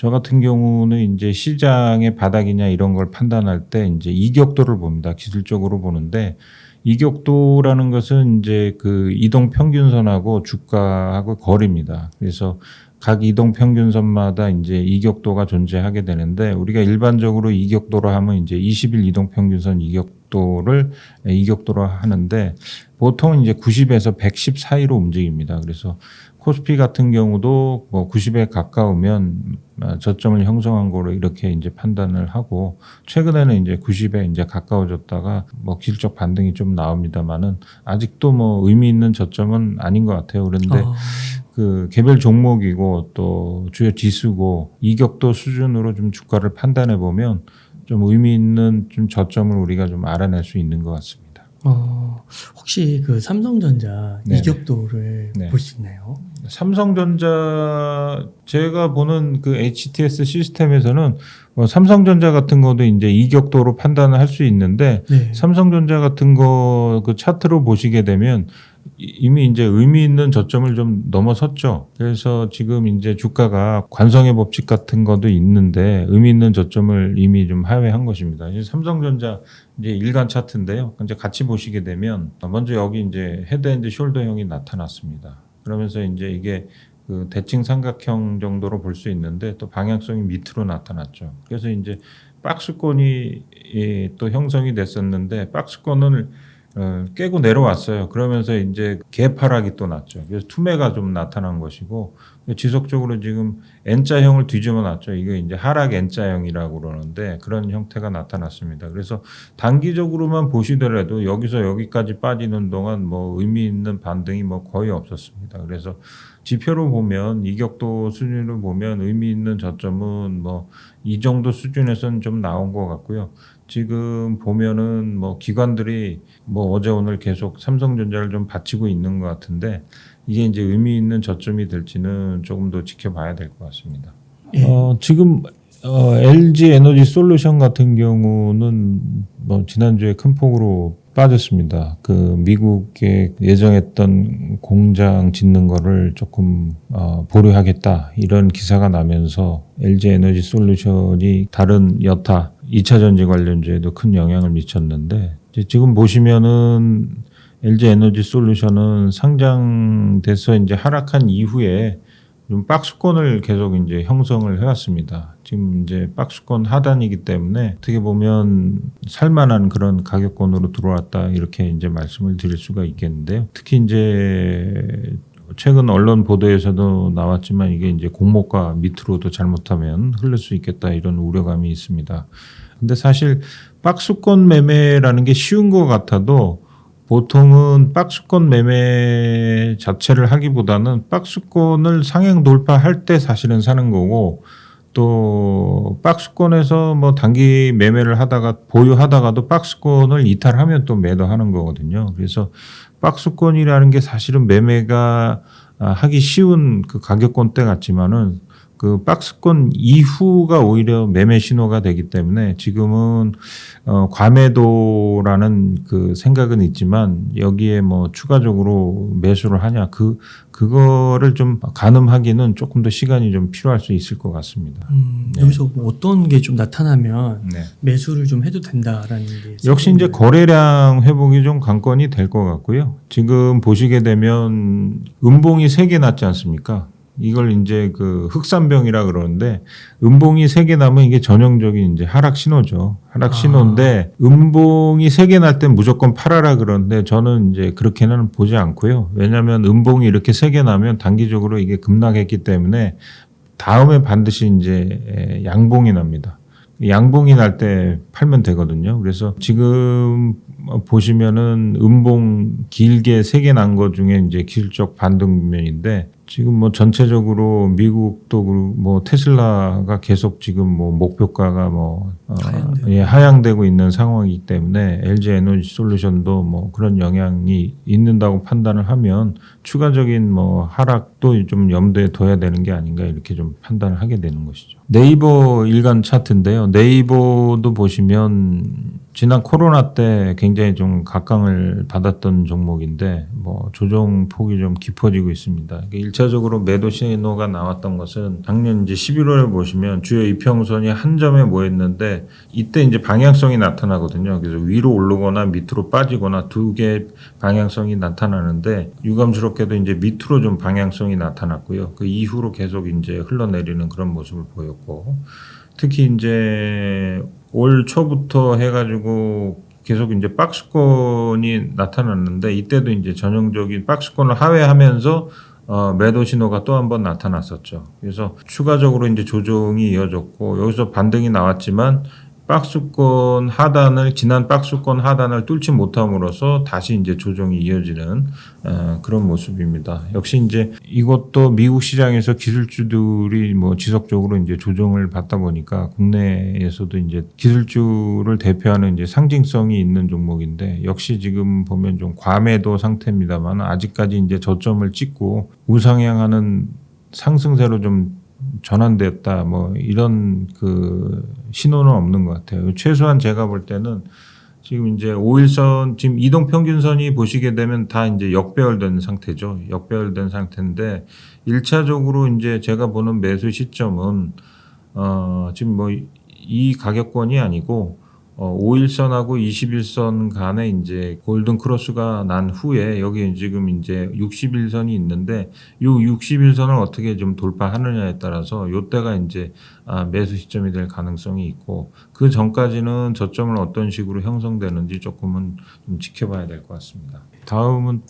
저 같은 경우는 이제 시장의 바닥이냐 이런 걸 판단할 때 이제 이격도를 봅니다. 기술적으로 보는데 이격도라는 것은 이제 그 이동 평균선하고 주가하고 거리입니다. 그래서 각 이동 평균선마다 이제 이격도가 존재하게 되는데 우리가 일반적으로 이격도로 하면 이제 20일 이동 평균선 이격도를 이격도로 하는데 보통 이제 90에서 110 사이로 움직입니다. 그래서 코스피 같은 경우도 뭐 90에 가까우면 저점을 형성한 거로 이렇게 이제 판단을 하고 최근에는 이제 90에 이제 가까워졌다가 뭐 기술적 반등이 좀 나옵니다만은 아직도 뭐 의미 있는 저점은 아닌 것 같아요. 그런데 그 개별 종목이고 또 주요 지수고 이격도 수준으로 좀 주가를 판단해 보면 좀 의미 있는 좀 저점을 우리가 좀 알아낼 수 있는 것 같습니다. 혹시 그 삼성전자 네네. 이격도를 네. 볼 수 있나요? 삼성전자 제가 보는 그 HTS 시스템에서는 삼성전자 같은 것도 이제 이격도로 판단을 할 수 있는데 네. 삼성전자 같은 거 그 차트로 보시게 되면 이미 이제 의미 있는 저점을 좀 넘어섰죠. 그래서 지금 이제 주가가 관성의 법칙 같은 것도 있는데 의미 있는 저점을 이미 좀 하회한 것입니다. 이제 삼성전자 이제 일간 차트인데요. 이제 같이 보시게 되면 먼저 여기 이제 헤드앤드 숄더형이 나타났습니다. 그러면서 이제 이게 그 대칭 삼각형 정도로 볼 수 있는데 또 방향성이 밑으로 나타났죠. 그래서 이제 박스권이 또 형성이 됐었는데 박스권을 깨고 내려왔어요. 그러면서 이제 개파락이 또 났죠. 그래서 투매가 좀 나타난 것이고 지속적으로 지금 N자형을 뒤집어 놨죠. 이게 이제 하락 N자형이라고 그러는데 그런 형태가 나타났습니다. 그래서 단기적으로만 보시더라도 여기서 여기까지 빠지는 동안 뭐 의미 있는 반등이 뭐 거의 없었습니다. 그래서 지표로 보면 이격도 수준으로 보면 의미 있는 저점은 뭐 이 정도 수준에서는 좀 나온 것 같고요. 지금 보면은 뭐 기관들이 뭐 어제 오늘 계속 삼성전자를 좀 받치고 있는 것 같은데 이게 이제 의미 있는 저점이 될지는 조금 더 지켜봐야 될 것 같습니다. 지금 LG 에너지 솔루션 같은 경우는 뭐 지난주에 큰 폭으로 빠졌습니다. 그 미국에 예정했던 공장 짓는 거를 조금 보류하겠다 이런 기사가 나면서 LG 에너지 솔루션이 다른 여타 2차 전지 관련주에도 큰 영향을 미쳤는데 지금 보시면은 LG 에너지 솔루션은 상장돼서 이제 하락한 이후에 좀 박스권을 계속 이제 형성을 해왔습니다. 지금 이제 박스권 하단이기 때문에 어떻게 보면 살만한 그런 가격권으로 들어왔다 이렇게 이제 말씀을 드릴 수가 있겠는데요. 특히 이제 최근 언론 보도에서도 나왔지만 이게 이제 공모가 밑으로도 잘못하면 흐를 수 있겠다 이런 우려감이 있습니다. 근데 사실 박스권 매매라는 게 쉬운 것 같아도 보통은 박스권 매매 자체를 하기보다는 박스권을 상향 돌파할 때 사실은 사는 거고 또 박스권에서 뭐 단기 매매를 하다가 보유하다가도 박스권을 이탈하면 또 매도하는 거거든요. 그래서 박스권이라는 게 사실은 매매가 하기 쉬운 그 가격권대 같지만은 그 박스권 이후가 오히려 매매 신호가 되기 때문에 지금은 과매도라는 그 생각은 있지만 여기에 뭐 추가적으로 매수를 하냐 그거를 좀 가늠하기는 조금 더 시간이 좀 필요할 수 있을 것 같습니다. 네. 여기서 뭐 어떤 게 좀 나타나면 네. 매수를 좀 해도 된다라는 게 역시 이제 거래량 회복이 좀 관건이 될 것 같고요. 지금 보시게 되면 음봉이 3개 났지 않습니까? 이걸 이제 그 흑산병이라 그러는데 음봉이 3개 나면 이게 전형적인 이제 하락 신호죠. 하락 신호인데 음봉이 3개 날 땐 무조건 팔아라 그러는데 저는 이제 그렇게는 보지 않고요. 왜냐하면 음봉이 이렇게 3개 나면 단기적으로 이게 급락했기 때문에 다음에 반드시 이제 양봉이 납니다. 양봉이 날 때 팔면 되거든요. 그래서 지금 보시면은 음봉 길게 3개 난 것 중에 이제 기술적 반등 국면인데 지금 뭐 전체적으로 미국도 뭐 테슬라가 계속 지금 뭐 목표가가 뭐 하향되고 있는 상황이기 때문에 LG 에너지 솔루션도 뭐 그런 영향이 있는다고 판단을 하면 추가적인 뭐 하락도 그것도 좀 염두에 둬야 되는 게 아닌가 이렇게 좀 판단을 하게 되는 것이죠. 네이버 일간 차트인데요. 네이버도 보시면 지난 코로나 때 굉장히 좀 각광을 받았던 종목인데 뭐 조정 폭이 좀 깊어지고 있습니다. 1차적으로 매도 신호가 나왔던 것은 작년 이제 11월에 보시면 주요 이평선이 한 점에 모였는데 이때 이제 방향성이 나타나거든요. 그래서 위로 오르거나 밑으로 빠지거나 두 개의 방향성이 나타나는데 유감스럽게도 이제 밑으로 좀 방향성이 나타났고요. 그 이후로 계속 이제 흘러내리는 그런 모습을 보였고 특히 이제 올 초부터 해가지고 계속 이제 박스권이 나타났는데 이때도 이제 전형적인 박스권을 하회하면서 매도 신호가 또 한 번 나타났었죠. 그래서 추가적으로 이제 조정이 이어졌고 여기서 반등이 나왔지만 박스권 하단을 지난 박스권 하단을 뚫지 못함으로써 다시 이제 조정이 이어지는 그런 모습입니다. 역시 이제 이것도 미국 시장에서 기술주들이 뭐 지속적으로 이제 조정을 받다 보니까 국내에서도 이제 기술주를 대표하는 이제 상징성이 있는 종목인데 역시 지금 보면 좀 과매도 상태입니다만 아직까지 이제 저점을 찍고 우상향하는 상승세로 좀 전환됐다 뭐 이런 그 신호는 없는 것 같아요. 최소한 제가 볼 때는 지금 이제 5일선 지금 이동 평균선이 보시게 되면 다 이제 역배열된 상태죠. 역배열된 상태인데 1차적으로 이제 제가 보는 매수 시점은 지금 뭐 이 가격권이 아니고 5일선하고 21선 간에 이제 골든 크로스가 난 후에 여기 지금 이제 61선이 있는데 이 61선을 어떻게 좀 돌파하느냐에 따라서 이때가 이제 매수 시점이 될 가능성이 있고 그 전까지는 저점을 어떤 식으로 형성되는지 조금은 좀 지켜봐야 될 것 같습니다. 다음은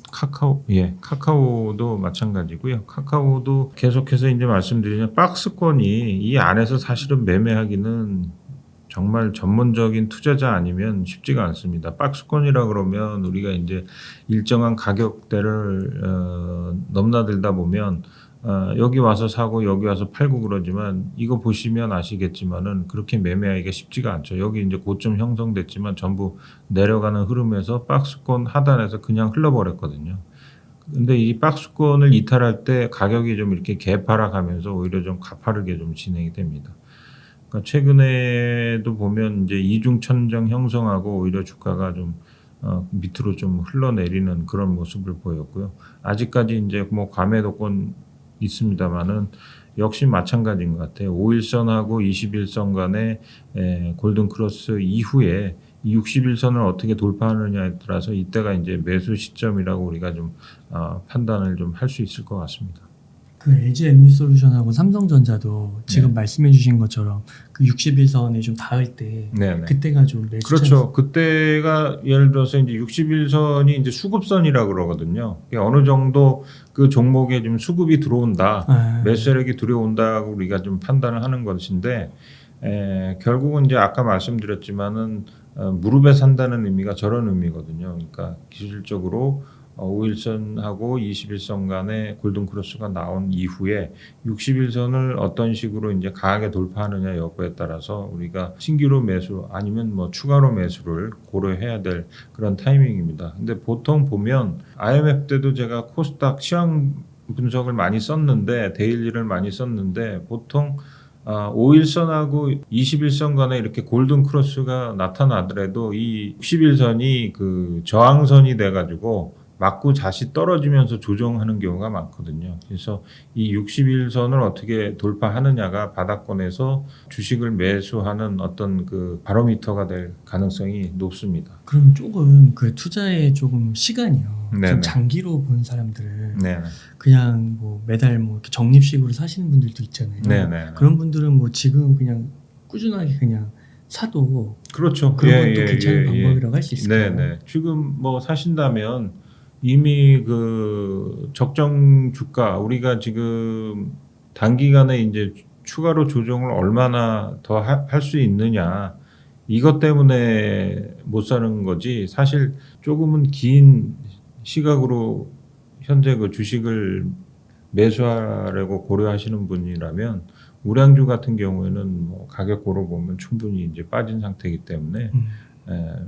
카카오도 마찬가지고요. 카카오도 계속해서 이제 말씀드리면 박스권이 이 안에서 사실은 매매하기는 정말 전문적인 투자자 아니면 쉽지가 않습니다. 박스권이라 그러면 우리가 이제 일정한 가격대를 넘나들다 보면 여기 와서 사고 여기 와서 팔고 그러지만 이거 보시면 아시겠지만은 그렇게 매매하기가 쉽지가 않죠. 여기 이제 고점 형성됐지만 전부 내려가는 흐름에서 박스권 하단에서 그냥 흘러버렸거든요. 근데 이 박스권을 이탈할 때 가격이 좀 이렇게 개파락하면서 오히려 좀 가파르게 좀 진행이 됩니다. 그러니까 최근에도 보면 이제 이중 천정 형성하고 오히려 주가가 좀 밑으로 좀 흘러내리는 그런 모습을 보였고요. 아직까지 이제 뭐 과매도권 있습니다만은 역시 마찬가지인 것 같아요. 5일선하고 21선 간의 골든 크로스 이후에 61선을 어떻게 돌파하느냐에 따라서 이때가 이제 매수 시점이라고 우리가 좀 판단을 좀 할 수 있을 것 같습니다. 그 LG 에너지솔루션하고 삼성전자도 지금 네. 말씀해주신 것처럼 그 61선에 좀 닿을 때 네네. 그때가 좀 매수 그렇죠. 그때가 예를 들어서 이제 61선이 이제 수급선이라 그러거든요. 어느 정도 그 종목에 좀 수급이 들어온다, 매수 세력이 들어온다고 우리가 좀 판단을 하는 것인데 결국은 이제 아까 말씀드렸지만은 무릎에 산다는 의미가 저런 의미거든요. 그러니까 기술적으로 5일선하고 21선 간의 골든 크로스가 나온 이후에 61선을 어떤 식으로 이제 강하게 돌파하느냐 여부에 따라서 우리가 신규로 매수 아니면 뭐 추가로 매수를 고려해야 될 그런 타이밍입니다. 근데 보통 보면 IMF 때도 제가 코스닥 시황 분석을 많이 썼는데 데일리를 많이 썼는데 보통 5일선하고 21선 간에 이렇게 골든 크로스가 나타나더라도 이 61선이 그 저항선이 돼가지고 맞고 다시 떨어지면서 조정하는 경우가 많거든요. 그래서 이 61선을 어떻게 돌파하느냐가 바닥권에서 주식을 매수하는 어떤 그 바로미터가 될 가능성이 높습니다. 그럼 조금 그 투자에 조금 시간이요. 네네. 좀 장기로 본 사람들은 네, 그냥 뭐 매달 뭐 이렇게 적립식으로 사시는 분들도 있잖아요. 네. 그런 분들은 뭐 지금 그냥 꾸준하게 그냥 사도 그렇죠. 그런 것도 괜찮은 방법이라고 할 수 있을까요? 네. 지금 뭐 사신다면 이미 그 적정 주가 우리가 지금 단기간에 이제 추가로 조정을 얼마나 더 할 수 있느냐 이것 때문에 못 사는 거지 사실 조금은 긴 시각으로 현재 그 주식을 매수하려고 고려하시는 분이라면 우량주 같은 경우에는 뭐 가격 고로 보면 충분히 이제 빠진 상태이기 때문에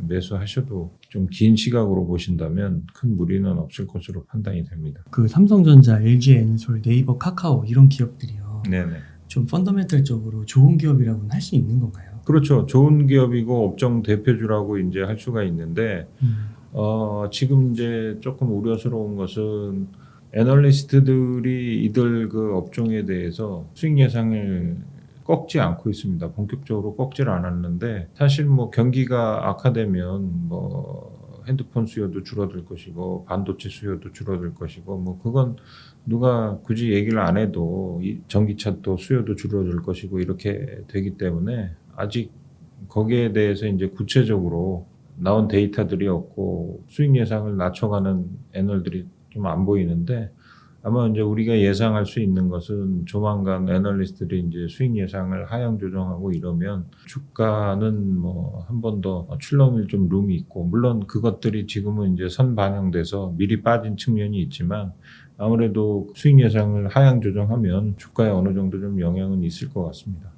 매수하셔도 좀 긴 시각으로 보신다면 큰 무리는 없을 것으로 판단이 됩니다. 그 삼성전자, LG 엔솔, 네이버, 카카오 이런 기업들이요. 네네. 좀 펀더멘털적으로 좋은 기업이라고는 할 수 있는 건가요? 그렇죠. 좋은 기업이고 업종 대표주라고 이제 할 수가 있는데 지금 이제 조금 우려스러운 것은 애널리스트들이 이들 그 업종에 대해서 수익 예상을 꺾지 않고 있습니다. 본격적으로 꺾지를 않았는데 사실 뭐 경기가 악화되면 뭐 핸드폰 수요도 줄어들 것이고 반도체 수요도 줄어들 것이고 뭐 그건 누가 굳이 얘기를 안 해도 이 전기차도 수요도 줄어들 것이고 이렇게 되기 때문에 아직 거기에 대해서 이제 구체적으로 나온 데이터들이 없고 수익 예상을 낮춰가는 애널들이 좀 안 보이는데 아마 이제 우리가 예상할 수 있는 것은 조만간 애널리스트들이 이제 수익 예상을 하향 조정하고 이러면 주가는 뭐 한 번 더 출렁일 좀 룸이 있고 물론 그것들이 지금은 이제 선반영돼서 미리 빠진 측면이 있지만 아무래도 수익 예상을 하향 조정하면 주가에 어느 정도 좀 영향은 있을 것 같습니다.